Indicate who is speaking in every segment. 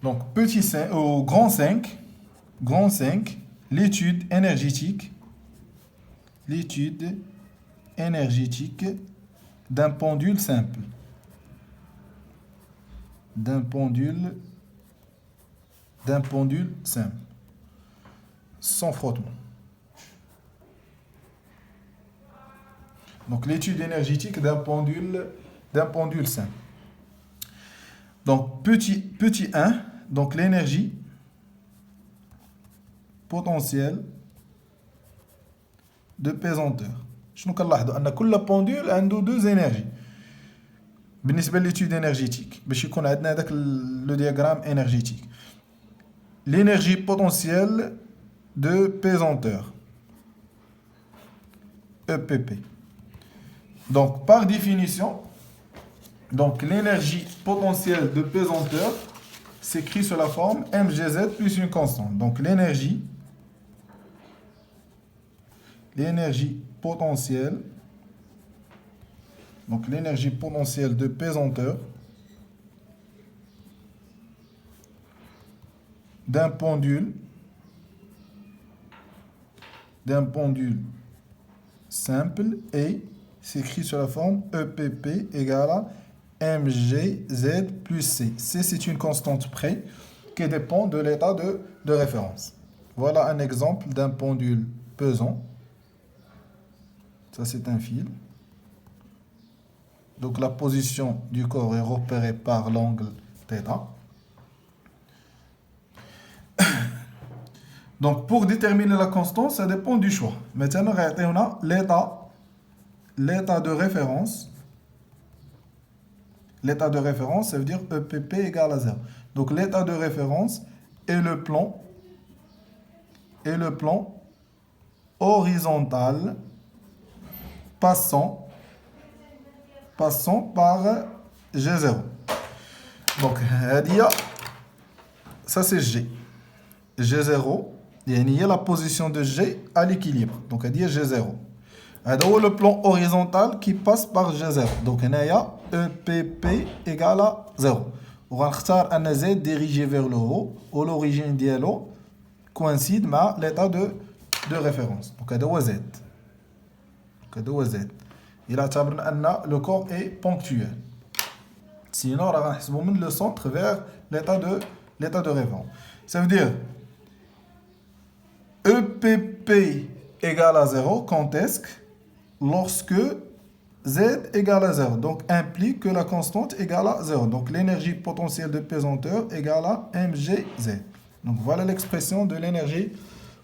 Speaker 1: Donc, petit 5, au grand 5, l'étude énergétique d'un pendule simple. D'un pendule simple. Sans frottement. Donc, l'étude énergétique d'un pendule simple. Donc, petit 1, donc l'énergie potentielle de pesanteur. شنو كنلاحظوا ان كل بوندول عنده deux énergies. بالنسبه للétude énergétique باش يكون عندنا هذاك لو diagramme énergétique. L'énergie potentielle de pesanteur. EPP. Donc par définition, donc l'énergie potentielle de pesanteur s'écrit sous la forme mgz plus une constante. Donc l'énergie potentielle, donc l'énergie potentielle de pesanteur d'un pendule simple et s'écrit sur la forme EPP égale à mgz plus c. C, c'est une constante près qui dépend de l'état de référence. Voilà un exemple d'un pendule pesant. Ça, c'est un fil. Donc, la position du corps est repérée par l'angle θ. Donc, pour déterminer la constante, ça dépend du choix. Maintenant, on a l'état de référence. L'état de référence, ça veut dire EPP égale à 0. Donc, l'état de référence est le plan horizontal passant par G0. Donc, ça c'est G. G0, il y a la position de G à l'équilibre. Donc, il y a G0. C'est le plan horizontal qui passe par G0. Donc, il y a EPP égale à 0. On va choisir un Z dirigé vers le haut, où l'origine dialo coïncide avec l'état de référence. Donc, c'est Z. Il a que le corps est ponctuel. Sinon, on va le centre vers l'état de référence. Ça veut dire EPP égale à 0 quand est-ce que lorsque Z égale à 0. Donc, implique que la constante égale à 0. Donc, l'énergie potentielle de pesanteur égale à mgz. Donc, voilà l'expression de l'énergie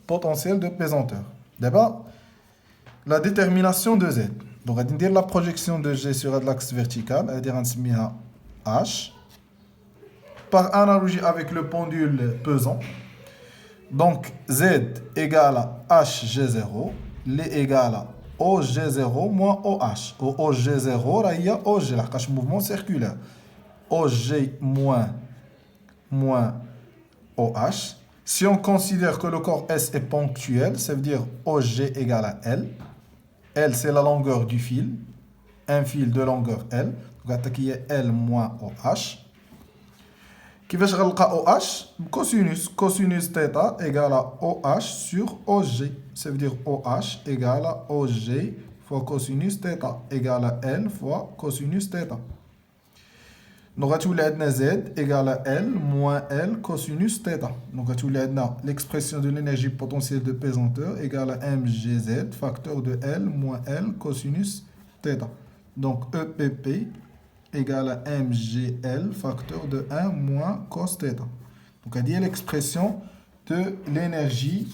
Speaker 1: potentielle de pesanteur. D'abord, la détermination de Z. Donc, on va dire la projection de G sur l'axe vertical, c'est-à-dire on se met à H. Par analogie avec le pendule pesant. Donc, Z égale à HG0, L égale à OG0 moins OH. Au OG0, là, il y a OG, là, c'est un mouvement circulaire. OG moins OH. Si on considère que le corps S est ponctuel, ça veut dire OG égale à L. L, c'est la longueur du fil. Un fil de longueur L. Donc, il y a L moins OH. Qui va chercher OH? Cosinus θ égale à OH sur OG. Ça veut dire OH égale à OG fois cosinus θ égale à L fois cosinus θ. Donc, on a Z égale à L moins L cosinus θ. Donc, on a l'expression de l'énergie potentielle de pesanteur égale à mgz facteur de L moins L cosinus θ. Donc, EPP égale à mgl facteur de 1 moins cos θ. Donc, on a l'expression de l'énergie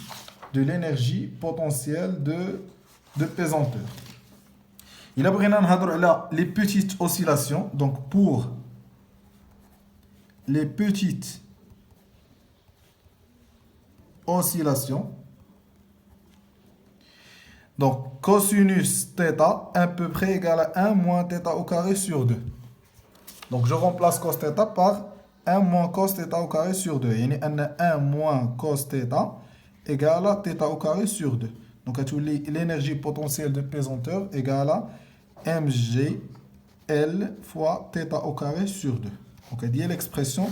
Speaker 1: potentielle de pesanteur. Il a pris les petites oscillations. Donc, pour les petites oscillations, donc cosinus θ à peu près égal à 1 moins θ au carré sur 2. Donc je remplace cos θ par 1 moins cos θ au carré sur 2. Il y a 1 moins cos θ égale à θ au carré sur 2. Donc l'énergie potentielle de pesanteur égale à mg L fois θ au carré sur 2. Donc il y a l'expression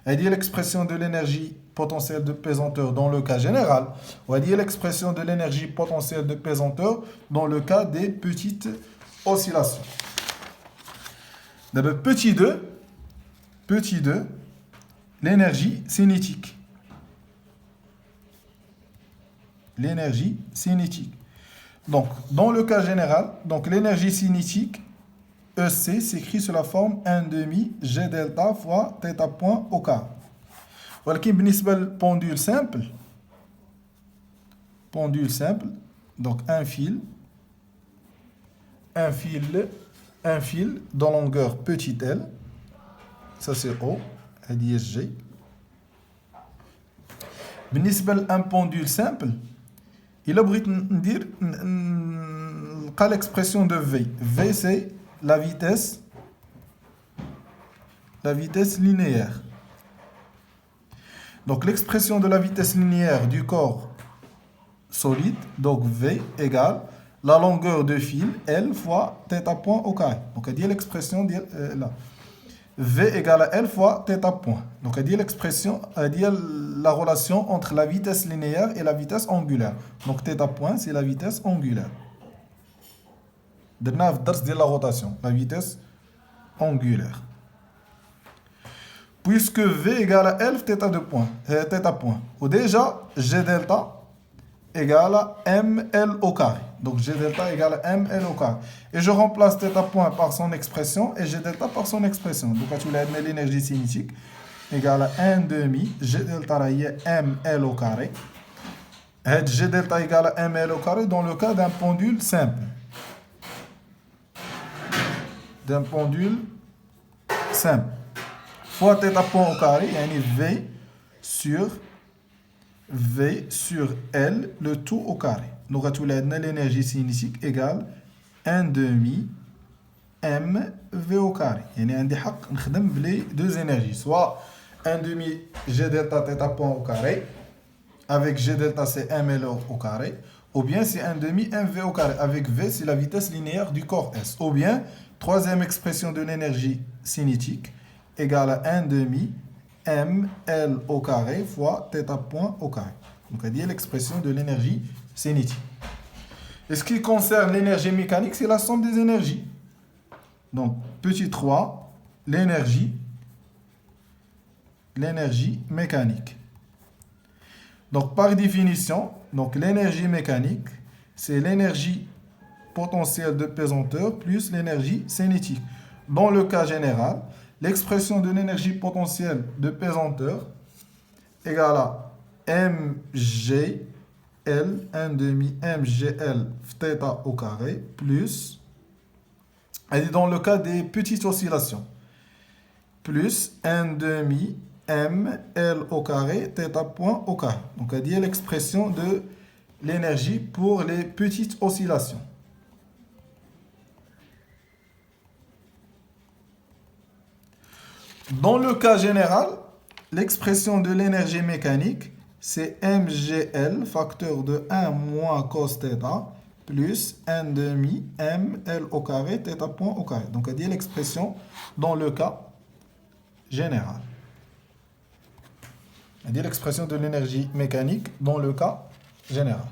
Speaker 1: Elle dit l'expression de l'énergie potentielle de pesanteur dans le cas général. On va dire l'expression de l'énergie potentielle de pesanteur dans le cas des petites oscillations. D'abord, petit 2, l'énergie cinétique. L'énergie cinétique. Donc, dans le cas général, donc l'énergie cinétique, EC, s'écrit sous la forme 1 demi G delta fois θ point au carré. ولكن بالنسبة للبondule simple, donc un fil de longueur petit l, ça c'est O, هذه G. بالنسبة لun pendule simple, il a بغيت ندير نلقى l'expression de V. V c'est la vitesse linéaire. Donc l'expression de la vitesse linéaire du corps solide, donc V égale la longueur de fil L fois θ point au carré. Donc elle dit l'expression là. V égale à L fois θ point. Donc elle dit l'expression, elle dit la relation entre la vitesse linéaire et la vitesse angulaire. Donc θ point c'est la vitesse angulaire. درنا في الدرس ديال la rotation, la vitesse angulaire. Puisque V égale à L θ point. Ou déjà, G delta égale à ML au carré. Donc G delta égale à ML au carré. Et je remplace θ point par son expression et G delta par son expression. Donc tu l'as l'énergie cinétique égale à 1 demi G delta est ML au carré. Et G delta égale à ML au carré dans le cas d'un pendule simple. Fois θ point au carré, yani V sur L, le tout au carré. Donc, l'énergie cinétique égale 1 demi M V au carré. Yani, on a les deux énergies. Soit 1 demi G delta θ point au carré, avec G delta c'est ML au carré, ou bien c'est 1 demi MV au carré, avec V c'est la vitesse linéaire du corps S. Ou bien, troisième expression de l'énergie cinétique, égale à 1 demi ML au carré fois θ point au carré. Donc, on dit l'expression de l'énergie cinétique. Et ce qui concerne l'énergie mécanique, c'est la somme des énergies. Donc, petit 3, l'énergie mécanique. Donc, par définition, donc l'énergie mécanique, c'est l'énergie potentielle de pesanteur plus l'énergie cinétique. Dans le cas général, l'expression de l'énergie potentielle de pesanteur égale à mgl, 1 demi mgl θ au carré, plus, elle est dans le cas des petites oscillations, plus 1 demi ml au carré θ point au carré. Donc elle dit l'expression de l'énergie pour les petites oscillations. Dans le cas général, l'expression de l'énergie mécanique, c'est mgl, facteur de 1 moins cos θ, plus 1 demi ml au carré, θ point au carré. Donc, elle dit l'expression dans le cas général. Elle dit l'expression de l'énergie mécanique dans le cas général.